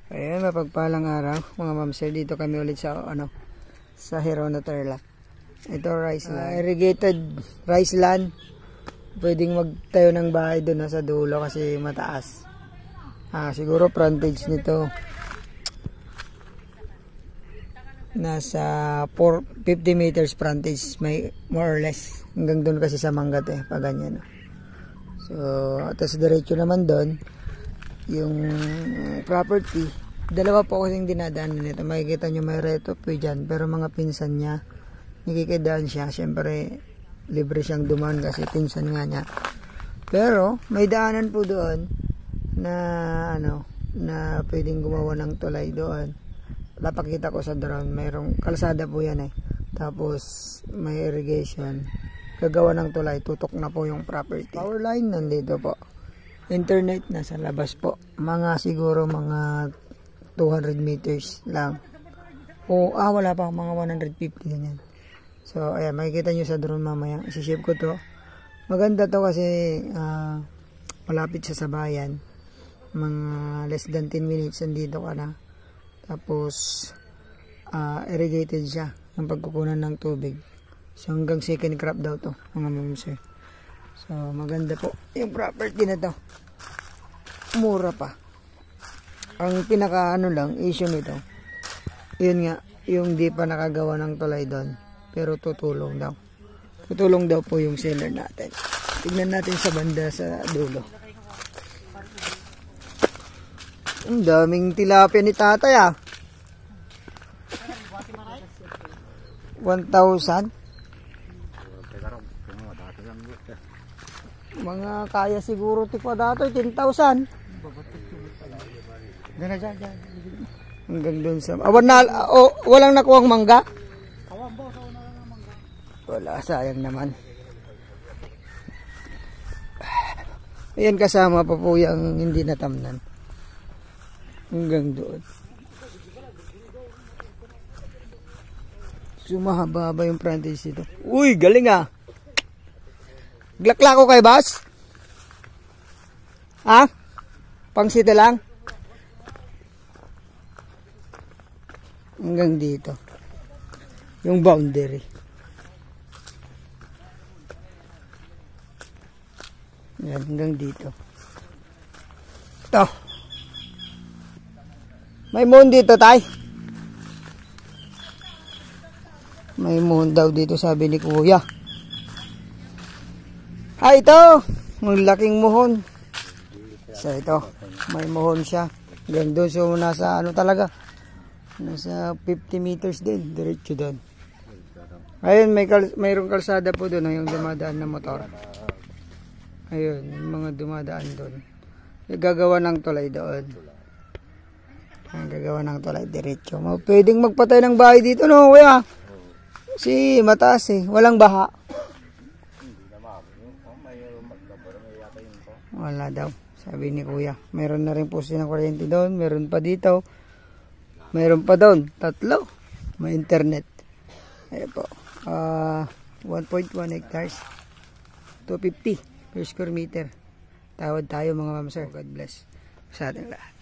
Ayan, mapagpalang araw mga ma'am sir. Dito kami ulit sa sa Hirona Tarlac. Ito rice land, irrigated rice land. Pwedeng magtayo ng bahay doon sa dulo kasi mataas. Siguro frontage nito nasa 50 meters frontage, may more or less. Hanggang doon kasi sa Manggat pag ganyan. So, tapos diretso naman doon yung property. Dalawa po kasing dinadaanan nito. Makikita nyo may reto po dyan, pero mga pinsan niya nakikidaan siya. Siyempre libre siyang dumaan kasi pinsan nga niya. Pero may daanan po doon na na pwedeng gumawa ng tulay doon. Napakita ko sa drone, mayroong kalsada po yan tapos may irrigation, gagawa ng tulay, tutok na po yung property. Power line nandito po, internet nasa labas po, siguro mga 200 meters lang wala pa, mga 150 ganyan. So ayan, makikita nyo sa drone mamaya, isi-ship ko to. Maganda to kasi malapit sa bayan, mga less than 10 minutes nandito ka na. Tapos irrigated siya ng pagkukunan ng tubig. So hanggang second crop daw to mga ma'am sir. So maganda po yung property na to, mura pa. Ang pinaka lang issue nito, yun nga, yung di pa nakagawa ng tulay doon, pero tutulong daw po yung seller natin. Tignan natin sa banda sa dulo. Ang daming tilapia ni tatay 1,000. Mga kaya siguro tikwa dato 10,000. Dyan. Hanggang doon sa walang nakuhang mangga. Wala, sayang naman. Ayan, kasama pa po yung hindi natamnan. Hanggang doon. Sumahaba yung frontage dito. Uy, galing Glakla ko kay boss? Pangsito lang? Hanggang dito. Yung boundary. Yan, hanggang dito. Ito. May moon dito, tay. May moon daw dito, sabi ni kuya. Ito. Ang laking mohon. So ito, may mohon siya. Hanggang doon, so nasa talaga. Nasa 50 meters din, diretso doon. Ayun, mayroong kalsada po doon yung dumadaan na motor. Ayun, yung mga dumadaan doon. Gagawa ng tulay doon. Gagawa ng tulay diretso. Pwedeng magpatay ng bahay dito, no, kuya? Kasi mataas walang baha. Wala daw, sabi ni kuya. Meron na rin po silang kuryente doon, meron pa dito. Mayroon pa doon, 3. May internet. Ayan po. 1.1 hectares. 250 per square meter. Tawad tayo mga ma'am sir. God bless sa ating lahat.